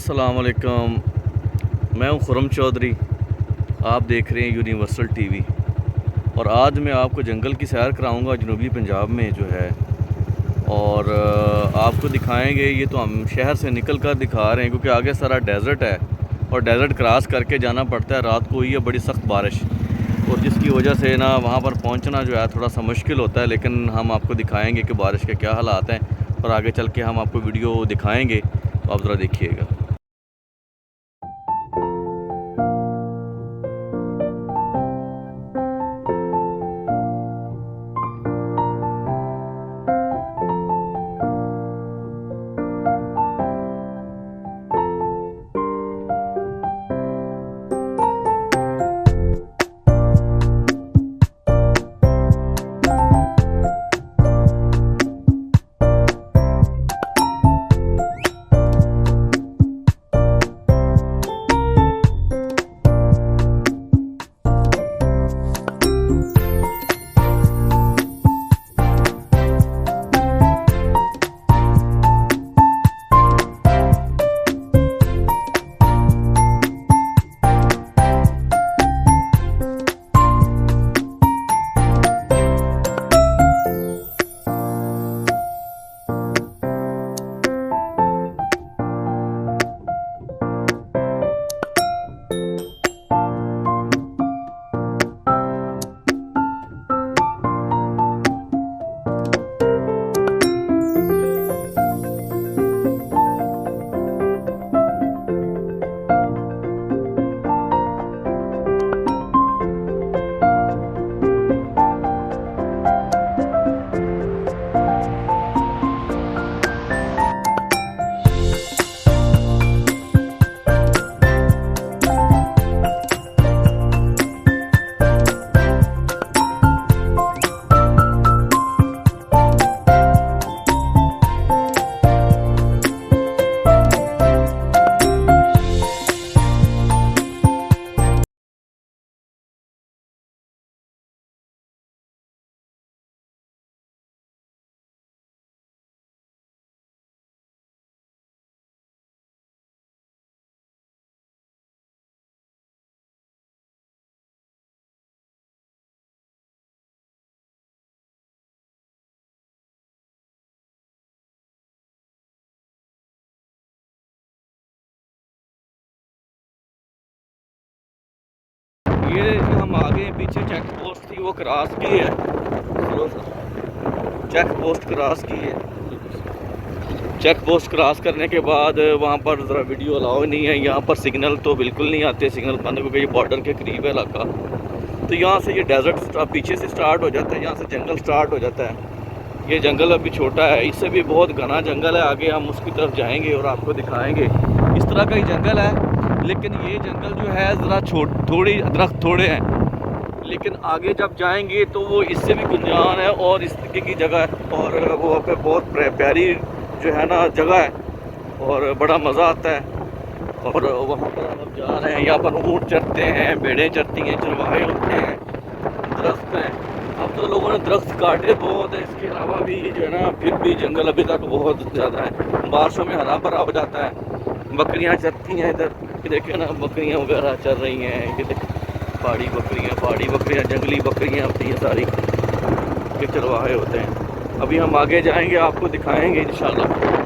अस्सलाम वालेकुम। मैं हूं खुरम चौधरी। आप देख रहे हैं यूनिवर्सल टीवी। और आज मैं आपको जंगल की सैर कराऊंगा जनूबी पंजाब में जो है। और आपको दिखाएंगे। ये तो हम शहर से निकल कर दिखा रहे हैं क्योंकि आगे सारा डेजर्ट है और डेजर्ट क्रॉस करके जाना पड़ता है। रात को हुई है बड़ी सख्त बारिश और जिसकी वजह से ना वहाँ पर पहुँचना जो है थोड़ा सा मुश्किल होता है। लेकिन हम आपको दिखाएँगे कि बारिश के क्या हालात हैं और आगे चल के हम आपको वीडियो दिखाएँगे, तो आप ज़रा देखिएगा। ये हम आगे पीछे चेक पोस्ट थी वो क्रॉस की है। चेक पोस्ट क्रॉस की है। चेक पोस्ट क्रॉस करने के बाद वहाँ पर ज़रा वीडियो अलाउ नहीं है। यहाँ पर सिग्नल तो बिल्कुल नहीं आते, सिग्नल बंद क्योंकि ये बॉर्डर के करीब है इलाका। तो यहाँ से ये डेजर्ट पीछे से स्टार्ट हो जाता है, यहाँ से जंगल स्टार्ट हो जाता है। ये जंगल अभी छोटा है, इससे भी बहुत घना जंगल है। आगे हम उसकी तरफ जाएंगे और आपको दिखाएंगे। इस तरह का ही जंगल है लेकिन ये जंगल जो है ज़रा थोड़ी दरख्त थोड़े हैं। लेकिन आगे जब जाएंगे तो वो इससे भी गुंजान है और इस तरीके की जगह है और वो पे बहुत प्यारी जो है ना जगह है और बड़ा मज़ा आता है। और वहाँ पर हम जा रहे हैं, यहाँ पर ऊँट चरते हैं, भेड़ें चरती हैं, चरवाहे होते हैं, दरख्त हैं। अब तो लोगों ने दरख्त काटे बहुत है, इसके अलावा भी जो है ना फिर भी जंगल अभी तक बहुत ज़्यादा है। बारिशों में हरा भरा हो जाता है। बकरियां चरती हैं इधर, देखिए ना बकरियां वगैरह चल रही हैं। ये पहाड़ी बकरियां जंगली बकरियां होती हैं सारी, ये चरवाहे होते हैं। अभी हम आगे जाएंगे, आपको दिखाएंगे इंशाल्लाह।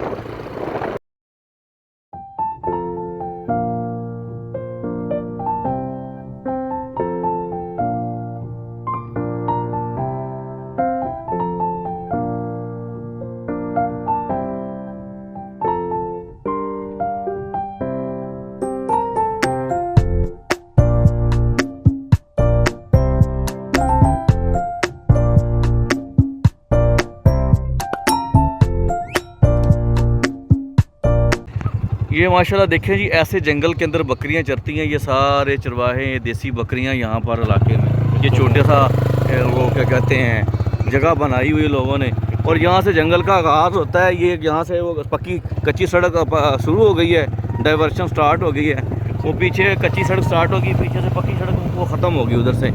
ये माशाल्लाह देखें जी, ऐसे जंगल के अंदर बकरियां चरती हैं। ये सारे चरवाहे देसी बकरियां यहाँ पर इलाके में। ये छोटे सा वो क्या कहते हैं जगह बनाई हुई लोगों ने और यहाँ से जंगल का आगाज़ होता है। ये यहाँ से वो पक्की कच्ची सड़क शुरू हो गई है, डाइवर्शन स्टार्ट हो गई है। वो पीछे कच्ची सड़क स्टार्ट होगी, पीछे से पक्की सड़क वो ख़त्म होगी उधर से।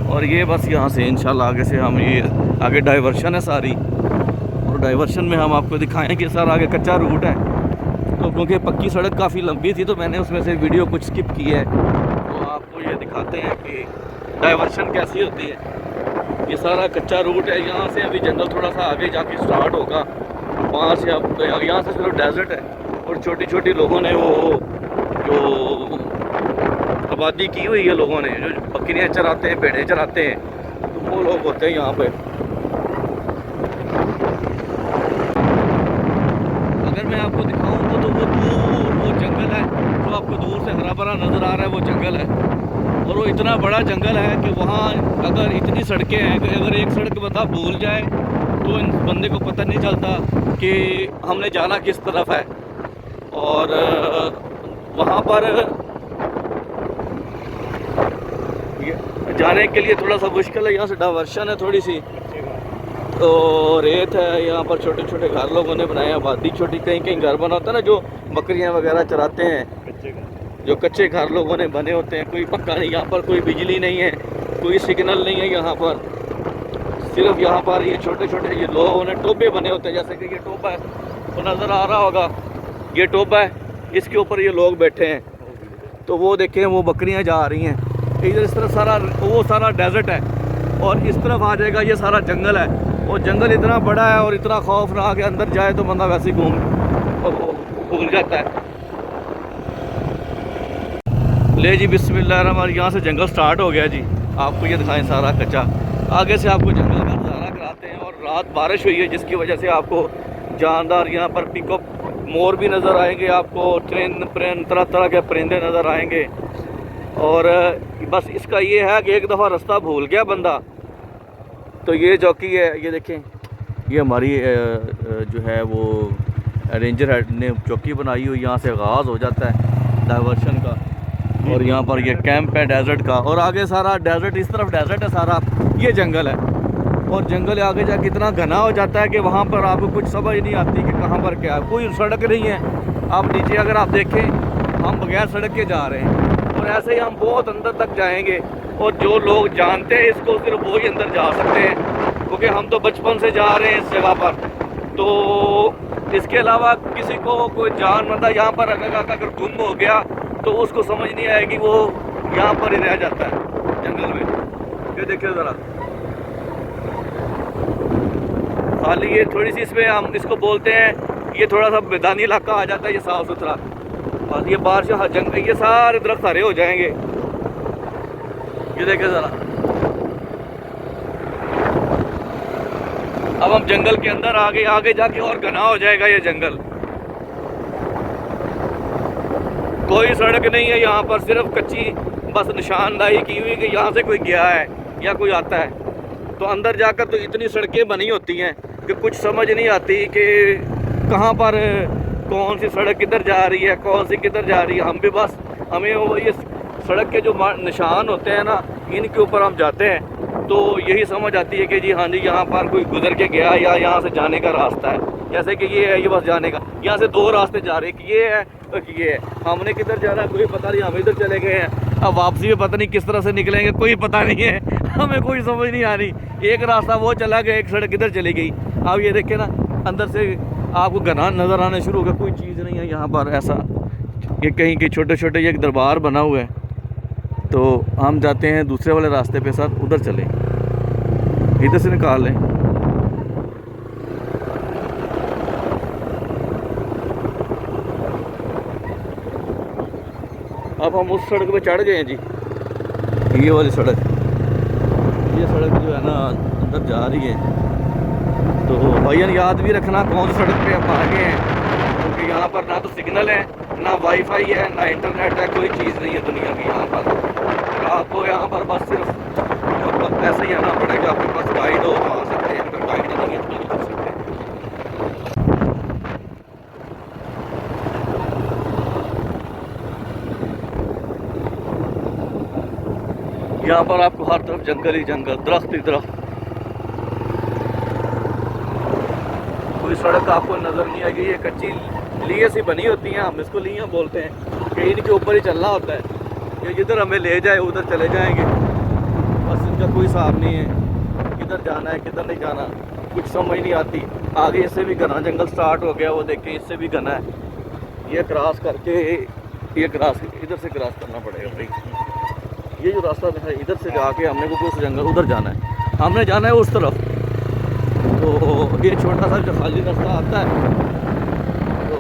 और ये बस यहाँ से इंशाल्लाह आगे से हम ये आगे डाइवर्शन है सारी, और डाइवर्शन में हम आपको दिखाएं कि सर आगे कच्चा रूट है तो क्योंकि पक्की सड़क काफ़ी लंबी थी तो मैंने उसमें से वीडियो कुछ स्किप की है, तो आपको ये दिखाते हैं कि डाइवर्शन कैसी होती है। ये सारा कच्चा रूट है, यहाँ से अभी जंगल थोड़ा सा आगे जाके स्टार्ट होगा, वहाँ से अब यहाँ से सिर्फ डेजर्ट है और छोटी छोटी लोगों ने वो जो आबादी की हुई है, लोगों ने जो बकरियाँ चराते हैं, भेड़ें चराते हैं, तो वो लोग होते हैं यहाँ पे। अगर मैं आपको दिखाऊँ तो वो दूर वो जंगल है, जो आपको दूर से हरा भरा नज़र आ रहा है, वो जंगल है। और वो इतना बड़ा जंगल है कि वहाँ अगर इतनी सड़कें हैं कि अगर एक सड़क बंदा भूल जाए तो इन बंदे को पता नहीं चलता कि हमने जाना किस तरफ है। और वहाँ पर जाने के लिए थोड़ा सा मुश्किल है, यहाँ से डाइवर्शन है थोड़ी सी, तो रेत है, यहाँ पर छोटे छोटे घर लोगों ने बनाए, आबादी छोटी, कहीं कहीं घर बना होता है ना, जो बकरियाँ वगैरह चराते हैं, जो कच्चे घर लोगों ने बने होते हैं, कोई पक्का नहीं। यहाँ पर कोई बिजली नहीं है, कोई सिग्नल नहीं है यहाँ पर, सिर्फ यहाँ पर ये छोटे छोटे ये लोगों ने टोबे बने होते हैं। जैसे कि ये टोबा है, तो नज़र आ रहा होगा, ये टोबा है, इसके ऊपर ये लोग बैठे हैं, तो वो देखें वो बकरियाँ जा रही हैं। इधर इस तरफ सारा वो सारा डेजर्ट है और इस तरफ आ जाएगा ये सारा जंगल है। और जंगल इतना बड़ा है और इतना खौफनाक है, अंदर जाए तो बंदा वैसे ही भूल जाता है। ले जी बिस्मिल्लाह, हमारे यहाँ से जंगल स्टार्ट हो गया जी। आपको ये दिखाएं सारा कच्चा, आगे से आपको जंगल का नज़ारा कराते हैं। और रात बारिश हुई है जिसकी वजह से आपको जानदार यहाँ पर पिकअप मोर भी नज़र आएंगे, आपको ट्रेन तरह तरह के परिंदे नज़र आएंगे। और बस इसका ये है कि एक दफ़ा रास्ता भूल गया बंदा तो ये चौकी है, ये देखें, ये हमारी जो है वो रेंजर हेड ने चौकी बनाई हुई, यहाँ से आगाज़ हो जाता है डाइवर्शन का। और यहाँ पर ये कैंप है डेजर्ट का, और आगे सारा डेजर्ट, इस तरफ डेजर्ट है सारा, ये जंगल है। और जंगल आगे जाके इतना घना हो जाता है कि वहाँ पर आपको कुछ समझ नहीं आती कि कहाँ पर क्या है, कोई सड़क नहीं है। आप नीचे अगर आप देखें, हम बगैर सड़क के जा रहे हैं और ऐसे ही हम बहुत अंदर तक जाएंगे। और जो लोग जानते हैं इसको सिर्फ वो ही अंदर जा सकते हैं, क्योंकि हम तो बचपन से जा रहे हैं इस जगह पर। तो इसके अलावा किसी को कोई जान बंदा यहाँ पर अगर गुम हो गया तो उसको समझ नहीं आएगी, वो यहाँ पर ही रह जाता है जंगल में। ये देखिए ज़रा, खाली ये थोड़ी सी इसमें हम इसको बोलते हैं, ये थोड़ा सा मैदानी इलाका आ जाता है, ये साफ़ सुथरा। और ये बारिश जंगल, ये सारे दरख्त हरे हो जाएंगे। ये देखें ज़रा, अब हम जंगल के अंदर आगे जाके और घना हो जाएगा ये जंगल। कोई सड़क नहीं है यहाँ पर, सिर्फ कच्ची बस निशानदाही की हुई कि यहाँ से कोई गया है या कोई आता है। तो अंदर जाकर तो इतनी सड़कें बनी होती हैं कि कुछ समझ नहीं आती कि कहाँ पर कौन सी सड़क किधर जा रही है, कौन सी किधर जा रही है। हम भी बस हमें वो ये सड़क के जो निशान होते हैं ना, इनके ऊपर हम जाते हैं तो यही समझ आती है कि जी हाँ जी यहाँ पर कोई गुजर के गया या यहाँ से जाने का रास्ता है। जैसे कि ये है, ये बस जाने का, यहाँ से दो रास्ते जा रहे हैं कि ये है और कि ये है। हमने किधर जाना है कोई पता नहीं, हम इधर चले गए हैं, अब वापसी में पता नहीं किस तरह से निकलेंगे, कोई पता नहीं है, हमें कोई समझ नहीं आ रही। एक रास्ता वो चला गया, एक सड़क इधर चली गई। अब ये देखे ना, अंदर से आपको घना नज़र आने शुरू हो गया, कोई चीज़ नहीं है यहाँ पर ऐसा। ये कहीं के छोटे छोटे एक दरबार बना हुआ है, तो हम जाते हैं दूसरे वाले रास्ते पे, सर उधर चलें, इधर से निकाल लें। अब हम उस सड़क पे चढ़ गए हैं जी, ये वाली सड़क, ये सड़क जो है ना अंदर जा रही है। तो भाईयान याद भी रखना कौन सी सड़क पे हम आ गए हैं, क्योंकि यहाँ पर ना तो सिग्नल है, ना वाईफाई है, ना इंटरनेट है, कोई चीज़ नहीं है दुनिया की यहाँ पर। आपको यहाँ पर बस सिर्फ ऐसे ही आना पड़ेगा, आपके पास गाइड हो तो आ सकते हैं, अगर गाइड नहीं है तो नहीं आ सकते। यहाँ पर आपको हर तरफ जंगल ही जंगल, दरख्त ही दरख्त, कोई सड़क आपको नज़र नहीं आएगी। ये कच्ची लिए सी बनी होती हैं, हम इसको लियाँ बोलते हैं, कि इनके ऊपर ही चलना होता है, ये जिधर हमें ले जाए उधर चले जाएंगे, बस इनका कोई हिसाब नहीं है किधर जाना है किधर नहीं जाना, कुछ समझ नहीं आती। आगे इससे भी घना जंगल स्टार्ट हो गया, वो देखें इससे भी घना है। ये क्रॉस करके ये क्रॉस इधर से क्रॉस करना पड़ेगा भाई। ये जो रास्ता है इधर से जाके हमने को उस जंगल उधर जाना है, हमने जाना है उस तरफ। तो ये छोटा सा जो खाली रास्ता आता है, तो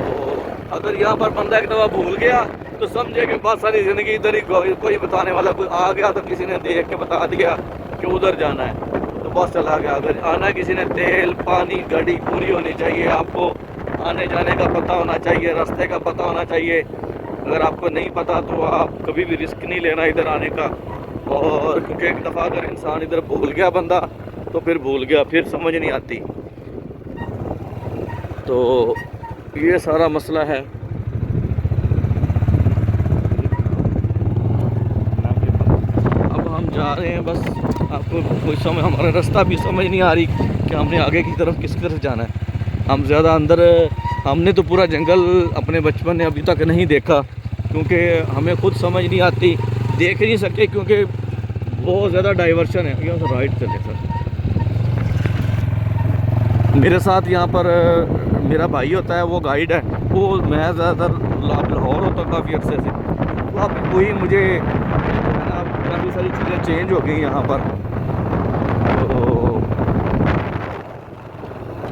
अगर यहाँ पर बंदा एक दफ़ा भूल गया तो समझे कि बहुत सारी ज़िंदगी इधर ही कोई बताने वाला कोई आ गया तो किसी ने देख के बता दिया कि उधर जाना है तो बस चला गया। अगर आना किसी ने तेल पानी गाड़ी पूरी होनी चाहिए, आपको आने जाने का पता होना चाहिए, रास्ते का पता होना चाहिए। अगर आपको नहीं पता तो आप कभी भी रिस्क नहीं लेना इधर आने का। और क्योंकि एक दफ़ा अगर इंसान इधर भूल गया बंदा तो फिर भूल गया, फिर समझ नहीं आती। तो ये सारा मसला है। अब हम जा रहे हैं, बस आपको कोई समय हमारा रास्ता भी समझ नहीं आ रही कि हमने आगे की तरफ किस तरफ जाना है। हम ज़्यादा अंदर, हमने तो पूरा जंगल अपने बचपन में अभी तक नहीं देखा क्योंकि हमें खुद समझ नहीं आती, देख नहीं सकते क्योंकि बहुत ज़्यादा डाइवर्शन है। यहाँ से राइट चले सर। मेरे साथ यहाँ पर मेरा भाई होता है, वो गाइड है, वो मैं ज़्यादातर लाहौर होता काफ़ी अरसे से, तो अब वही मुझे काफ़ी सारी चीज़ें चेंज हो गई यहाँ पर। तो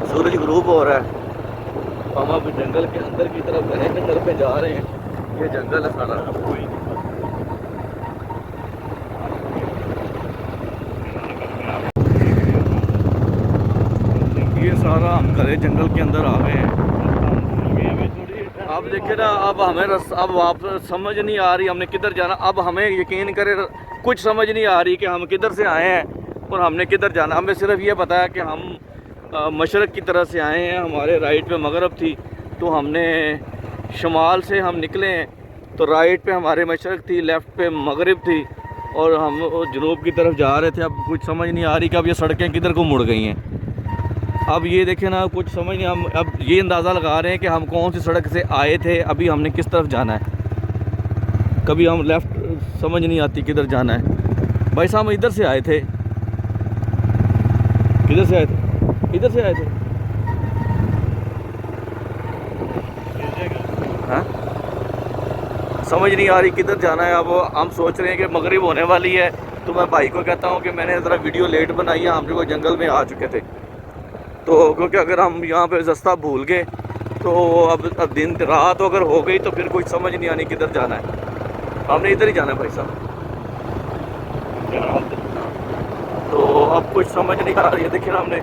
सूरज ग्रूप हो रहा है, हम अब जंगल के अंदर की तरफ गए, जंगल पे जा रहे हैं। ये जंगल है सारा, ये सारा हम खड़े जंगल के अंदर आ गए हैं। अब देखिए ना, अब हमें अब आप समझ नहीं आ रही हमने किधर जाना। अब हमें यकीन करे कुछ समझ नहीं आ रही कि हम किधर से आए हैं और हमने किधर जाना। हमें सिर्फ ये पता है कि हम मशरक़ की तरफ से आए हैं, हमारे राइट पे मगरब थी, तो हमने शुमाल से हम निकले हैं, तो राइट पे हमारे मशरक़ थी, लेफ़्ट पे मगरिब थी और हम जनूब की तरफ जा रहे थे। अब कुछ समझ नहीं आ रही कि अब ये सड़कें किधर को मुड़ गई हैं। अब ये देखें ना, कुछ समझ नहीं, हम अब ये अंदाज़ा लगा रहे हैं कि हम कौन सी सड़क से आए थे, अभी हमने किस तरफ जाना है। कभी हम लेफ़्ट समझ नहीं आती किधर जाना है। भाई साहब हम इधर से आए थे, किधर से आए थे, इधर से आए थे। हाँ, समझ नहीं आ रही किधर जाना है। अब हम सोच रहे हैं कि मगरिब होने वाली है, तो मैं भाई को कहता हूँ कि मैंने ज़रा वीडियो लेट बनाई है, हम जो जंगल में आ चुके थे। तो क्योंकि अगर हम यहाँ पे रास्ता भूल गए तो अब दिन रात अगर हो गई तो फिर कुछ समझ नहीं आनी किधर जाना है। हमने इधर ही जाना है भाई साहब। तो अब कुछ समझ नहीं आ रही है। देखिए ना, हमने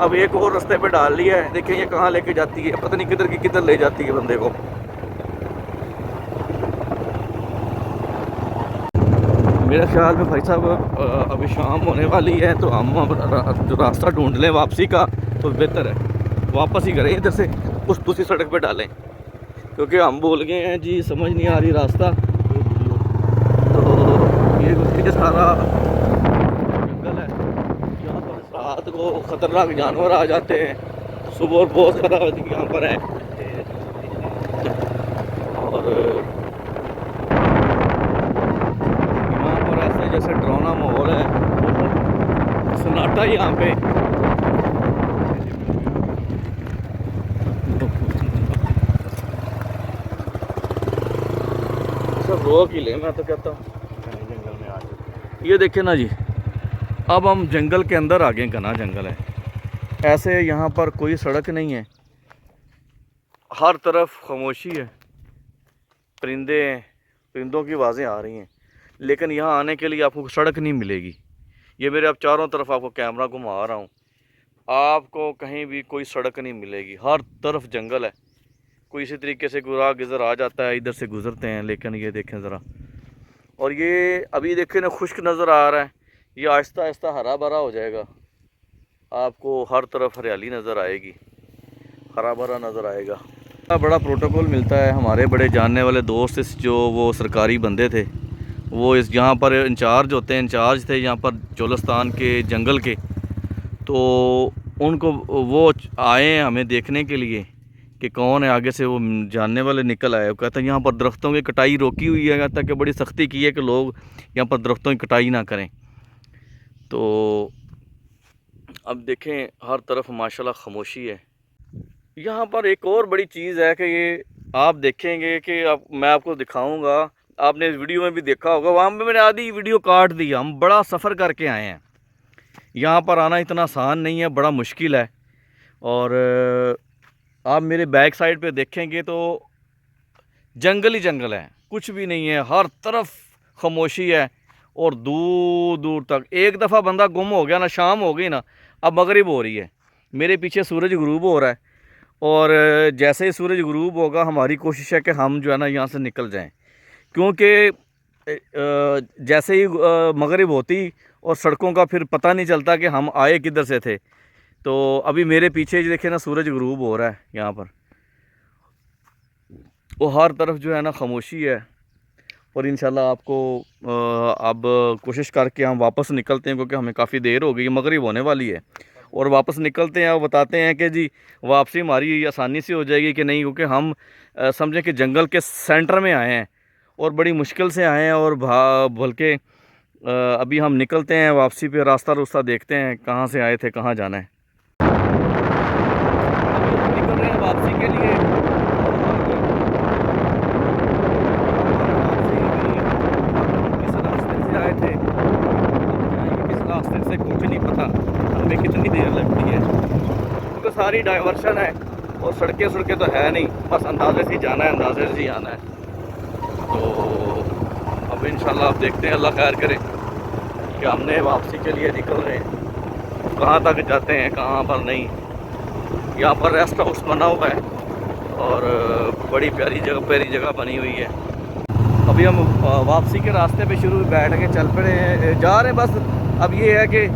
अब एक और रास्ते पे डाल लिया है, देखिए ये कहाँ लेके जाती है, पता नहीं किधर की किधर ले जाती है बंदे को। मेरे ख्याल में भाई साहब अभी शाम होने वाली है, तो हम जो रास्ता ढूंढ लें वापसी का तो बेहतर है, वापस ही करें इधर से, उस दूसरी सड़क पे डालें, क्योंकि हम भूल गए हैं जी, समझ नहीं आ रही रास्ता। तो ये सारा जंगल है, यहाँ पर रात को ख़तरनाक जानवर आ जाते हैं, सुबह बहुत ज़्यादा यहाँ पर है। और यहाँ पर ऐसे जैसे डरावना माहौल है, सन्नाटा यहाँ पे। सब रोक ही ले, मैं तो कहता हूँ जंगल में आ जाए। ये देखे ना जी, अब हम जंगल के अंदर आ गए, घना जंगल है। ऐसे यहाँ पर कोई सड़क नहीं है, हर तरफ खामोशी है, परिंदे हैं, परिंदों की आवाज़ें आ रही हैं, लेकिन यहाँ आने के लिए आपको सड़क नहीं मिलेगी। ये मेरे अब चारों तरफ आपको कैमरा घुमा रहा हूँ, आपको कहीं भी कोई सड़क नहीं मिलेगी, हर तरफ जंगल है। कोई इसी तरीके से गुराह गुजर आ जाता है, इधर से गुजरते हैं, लेकिन ये देखें ज़रा। और ये अभी देखें ना, खुश्क नज़र आ रहा है, ये आहिस्ता आहिस्ता हरा भरा हो जाएगा, आपको हर तरफ हरियाली नज़र आएगी, हरा भरा नज़र आएगा। बड़ा प्रोटोकॉल मिलता है, हमारे बड़े जानने वाले दोस्त जो वो सरकारी बंदे थे, वो इस यहाँ पर इंचार्ज होते हैं, इंचार्ज थे यहाँ पर चोलिस्तान के जंगल के, तो उनको वो आए हैं हमें देखने के लिए कि कौन है आगे से। वो जानने वाले निकल आए, वो कहते हैं यहाँ पर दरख्तों की कटाई रोकी हुई है, कहता कि बड़ी सख्ती की है कि लोग यहाँ पर दरख्तों की कटाई ना करें। तो अब देखें हर तरफ माशाल्लाह खामोशी है। यहाँ पर एक और बड़ी चीज़ है कि ये आप देखेंगे कि आप मैं आपको दिखाऊंगा, आपने इस वीडियो में भी देखा होगा, वहाँ पे मैंने आधी वीडियो काट दी। हम बड़ा सफ़र करके आए हैं, यहाँ पर आना इतना आसान नहीं है, बड़ा मुश्किल है। और आप मेरे बैक साइड पे देखेंगे तो जंगल ही जंगल है, कुछ भी नहीं है, हर तरफ खामोशी है। और दूर दूर तक एक दफ़ा बंदा गुम हो गया ना, शाम हो गई ना, अब मगरिब हो रही है, मेरे पीछे सूरज गुरूब हो रहा है। और जैसे ही सूरज गुरूब होगा हमारी कोशिश है कि हम जो है ना यहाँ से निकल जाएं, क्योंकि जैसे ही मगरिब होती और सड़कों का फिर पता नहीं चलता कि हम आए किधर से थे। तो अभी मेरे पीछे देखे ना, सूरज गुरूब हो रहा है यहाँ पर, वो हर तरफ जो है ना खामोशी है। और इंशाल्लाह आपको अब कोशिश करके हम वापस निकलते हैं, क्योंकि हमें काफ़ी देर हो गई, मगरिब होने वाली है। और वापस निकलते हैं और बताते हैं कि जी वापसी हमारी आसानी से हो जाएगी कि नहीं, क्योंकि हम समझें कि जंगल के सेंटर में आए हैं और बड़ी मुश्किल से आए हैं। और बल्कि अभी हम निकलते हैं वापसी पे, रास्ता देखते हैं कहाँ से आए थे, कहाँ जाना है। अभी हम निकल रहे हैं वापसी के लिए। किस रास्ते से आए थे, किस रास्ते से कुछ नहीं पता, हमें कितनी देर लगती है, क्योंकि सारी डाइवर्शन है और सड़कें तो है नहीं, बस अंदाजे से जाना है, अंदाजे से ही आना है। तो अब इंशाल्लाह आप देखते हैं, अल्लाह खैर करे कि हमने वापसी के लिए निकल रहे हैं, कहाँ तक जाते हैं कहाँ पर नहीं। यहाँ पर रेस्ट हाउस बना हुआ है और बड़ी प्यारी जगह बनी हुई है। अभी हम वापसी के रास्ते पे शुरू बैठ के चल पड़े हैं, जा रहे हैं बस। अब ये है कि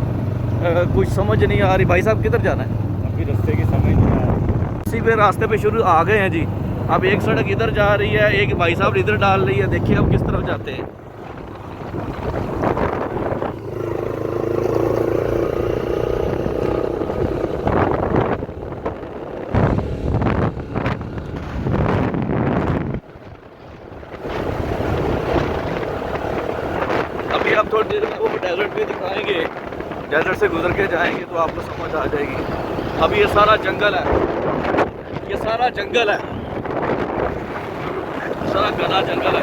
कुछ समझ नहीं आ रही। भाई साहब किधर जाना है? अभी रास्ते की समझ नहीं आ रही। इसी पे रास्ते पे शुरू आ गए हैं जी। अब एक सड़क इधर जा रही है, एक भाई साहब इधर डाल रही है, देखिए अब किस तरफ जाते हैं। अभी आप थोड़ी देर में वो डेजर्ट भी दिखाएंगे, डेजर्ट से गुजर के जाएंगे तो आपको समझ आ जाएगी। अब ये सारा जंगल है, ये सारा जंगल है, सारा घना जंगल है।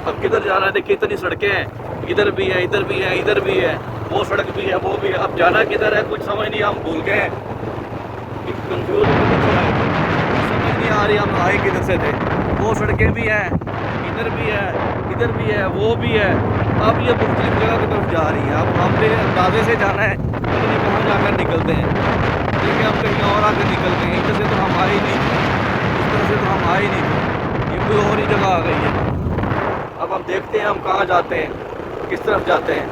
अब किधर जाना है? देखिए इतनी सड़कें हैं, इधर भी है, इधर भी है, इधर भी है, वो सड़क भी है, वो भी है। अब जाना किधर है कुछ समझ नहीं, हम भूल गए, कंफ्यूज समझ नहीं आ रही हम आए किधर से थे। वो सड़कें भी हैं, इधर भी है, इधर भी है, वो भी है। अब ये मुख्तलिफ जगह की तरफ जा रही है। अब हमने अंदाजे से जाना है, पता नहीं कहाँ जाकर निकलते हैं। देखिए हम कहीं और आकर निकल गए, इधर से तो हम आए ही नहीं थे, इस तरह से तो हम आए ही नहीं थे, ये कोई और ही जगह आ गई है। अब हम देखते हैं हम कहाँ जाते हैं, किस तरफ जाते हैं।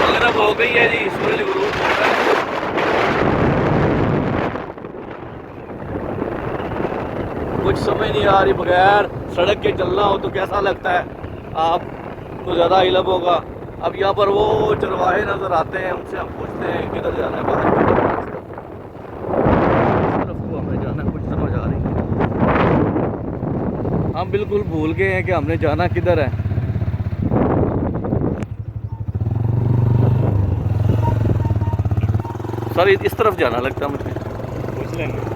मगरिब हो गई है जी, सूरज गुरूब हो रहा है। कुछ समझ नहीं आ रही, बगैर सड़क के चलना हो तो कैसा लगता है, आपको ज़्यादा इल्म होगा। अब यहाँ पर वो चरवाहे नज़र आते हैं, उनसे हम पूछते हैं किधर जाना है, बाहर की तरफ को हमें जाना, कुछ समझ आ रही है। हम बिल्कुल भूल गए हैं कि हमने जाना किधर है। सर इस तरफ जाना लगता है मुझे, पूछ लेंगे।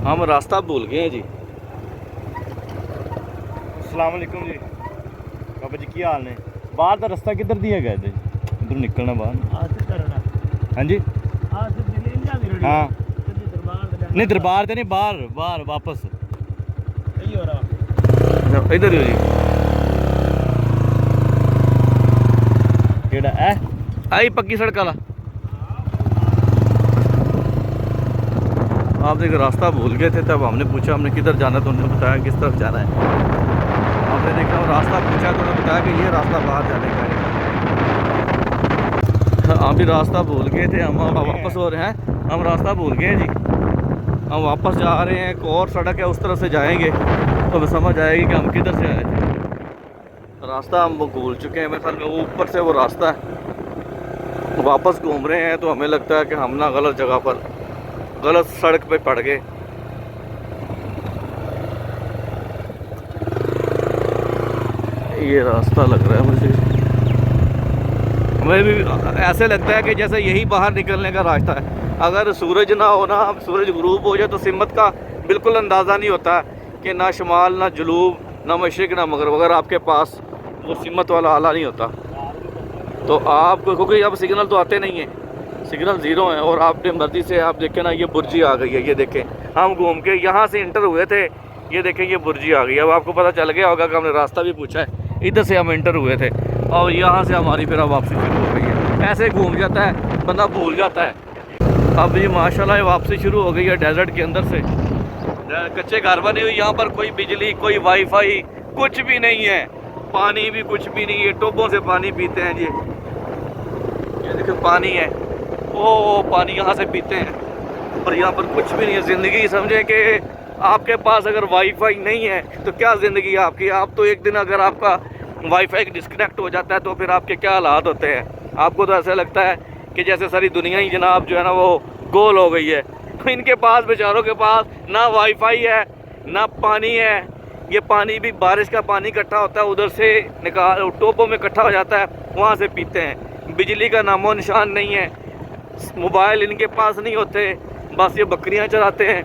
हम रास्ता भूल गए हैं जी। अस्सलाम वालेकुम जी, बाबा जी की हाल ने? बाहर का रास्ता किधर दिया गया जी? इधर निकलना बाहर। हाँ जी, हाँ नहीं दरबार से नहीं, बाहर बाहर वापस इधर ही हो जी। केड़ा है आई पक्की सड़क वाला। आप देखिए रास्ता भूल गए थे, तब हमने पूछा हमने किधर जाना, तो उन्होंने बताया किस तरफ जाना है। आपने देखा वो रास्ता पूछा तो उन्होंने बताया कि ये रास्ता बाहर जाने का है। हम भी रास्ता भूल गए थे, हम वापस हो रहे हैं, हम रास्ता भूल गए जी। हम वापस जा रहे हैं, एक और सड़क है उस तरफ से जाएंगे तो हमें समझ आएगी कि हम किधर से आए थे। रास्ता हम भूल चुके हैं, मेरे ख्याल में ऊपर से वो रास्ता है। वापस घूम रहे हैं तो हमें लगता है कि हम ना गलत जगह पर गलत सड़क पे पड़ गए। ये रास्ता लग रहा है मुझे, हमें भी ऐसे लगता है कि जैसे यही बाहर निकलने का रास्ता है। अगर सूरज ना हो ना, सूरज गुरूब हो जाए तो सिमत का बिल्कुल अंदाज़ा नहीं होता कि ना शुमाल ना जनूब ना मशरिक ना मगरब, अगर आपके पास वो सिमत वाला आला नहीं होता तो आपको, क्योंकि अब सिग्नल तो आते नहीं हैं, सिग्नल ज़ीरो हैं। और आपने मर्जी से आप देखें ना, ये बुर्जी आ गई है, ये देखें, हम घूम के यहाँ से इंटर हुए थे, ये देखें ये बुर्जी आ गई है। अब आपको पता चल गया होगा कि हमने रास्ता भी पूछा है, इधर से हम इंटर हुए थे और यहाँ से हमारी फिर अब वापसी शुरू हो गई है। ऐसे घूम जाता है बंदा, भूल जाता है। अब ये माशाल्लाह वापसी शुरू हो गई है डेजर्ट के अंदर से। कच्चे घर बने हुए, यहाँ पर कोई बिजली कोई वाईफाई कुछ भी नहीं है, पानी भी कुछ भी नहीं है, टोबों से पानी पीते हैं जी। ये देखो पानी है, ओ पानी यहाँ से पीते हैं और यहाँ पर कुछ भी नहीं है। ज़िंदगी समझे कि आपके पास अगर वाईफाई नहीं है तो क्या ज़िंदगी है आपकी। आप तो एक दिन अगर आपका वाईफाई डिस्कनेक्ट हो जाता है तो फिर आपके क्या हालात होते हैं। आपको तो ऐसा लगता है कि जैसे सारी दुनिया ही जनाब जो है ना वो गोल हो गई है। इनके पास, बेचारों के पास ना वाईफाई है ना पानी है। ये पानी भी बारिश का पानी इकट्ठा होता है, उधर से निकाल टोपों में इकट्ठा हो जाता है, वहाँ से पीते हैं। बिजली का नामो निशान नहीं है, मोबाइल इनके पास नहीं होते, बस ये बकरियाँ चराते हैं,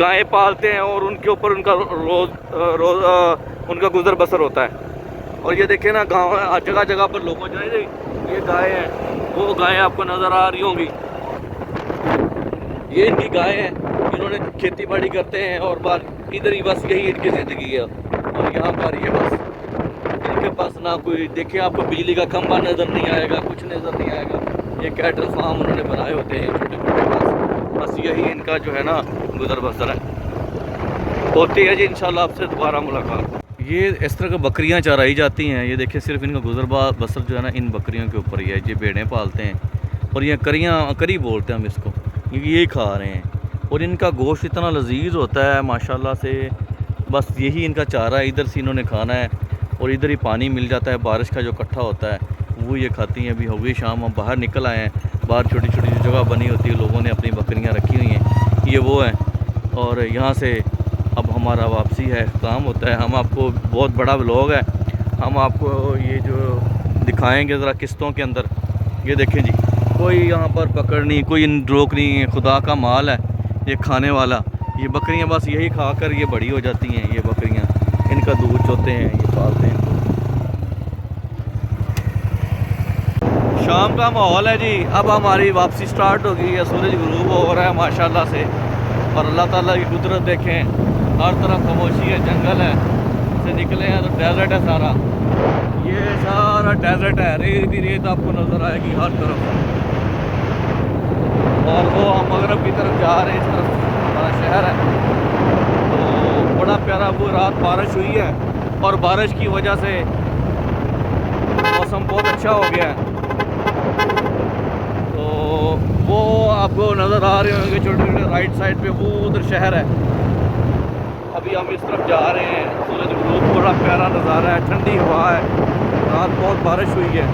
गायें पालते हैं और उनके ऊपर उनका रोज़ उनका गुजर बसर होता है। और ये देखें ना, गाँव जगह जगह पर लोगों जो है ये गायें हैं, वो गायें आपको नज़र आ रही होंगी, ये इनकी गायें हैं, इन्होंने खेती बाड़ी करते हैं और बार इधर ही बस यही इनकी ज़िंदगी है। और यहाँ पर ये बस इनके पास ना कोई, देखिए आपको बिजली का खंभा नज़र नहीं आएगा, कुछ नज़र नहीं आएगा। ये कैटल फार्म उन्होंने बनाए होते हैं छोटे छोटे, बस यही इनका जो है ना गुजर बसर है। होती है जी इंशाल्लाह आपसे दोबारा मुलाकात। ये इस तरह की बकरियां चराई जाती हैं, ये देखिए सिर्फ इनका गुजर बसर जो है ना इन बकरियों के ऊपर ही है। ये भेड़ें पालते हैं और ये करी बोलते हैं हम इसको, यही खा रहे हैं और इनका गोश्त इतना लजीज होता है माशाल्लाह से। बस यही इनका चारा है, इधर से इन्होंने खाना है और इधर ही पानी मिल जाता है, बारिश का जो इकट्ठा होता है वो ये खाती हैं। अभी हो गई शाम, हम बाहर निकल आए हैं, बाहर छोटी छोटी जो जगह बनी होती है लोगों ने अपनी बकरियां रखी हुई हैं, ये वो हैं। और यहाँ से अब हमारा वापसी है, काम होता है। हम आपको, बहुत बड़ा व्लॉग है, हम आपको ये जो दिखाएंगे ज़रा किस्तों के अंदर। ये देखें जी, कोई यहाँ पर पकड़ नहीं, कोई रोक नहीं है, खुदा का माल है ये खाने वाला। ये बकरियाँ बस यही खा कर ये बड़ी हो जाती हैं। ये बकरियाँ, इनका दूध चोते हैं, ये पालते हैं। शाम का माहौल है जी, अब हमारी वापसी स्टार्ट हो गई है, सूरज गुरूब हो रहा है माशाल्लाह से। और अल्लाह ताला की कुदरत देखें, हर तरफ खामोशी है, जंगल है, से निकले हैं तो डेजर्ट है सारा, ये सारा डेजर्ट है, रेत ही रेत आपको नज़र आएगी हर तरफ। और वो हम मगरब की तरफ जा रहे हैं, इस तरफ हमारा शहर है। तो बड़ा प्यारा, वो रात बारिश हुई है और बारिश की वजह से मौसम बहुत अच्छा हो गया है। तो वो आपको नज़र आ रहे होंगे छोटे छोटे राइट साइड पे, वो उधर शहर है। अभी हम इस तरफ जा रहे हैं, सूरज ग्रूब, बड़ा प्यारा नज़ारा है, ठंडी हवा है, रात बहुत बारिश हुई है।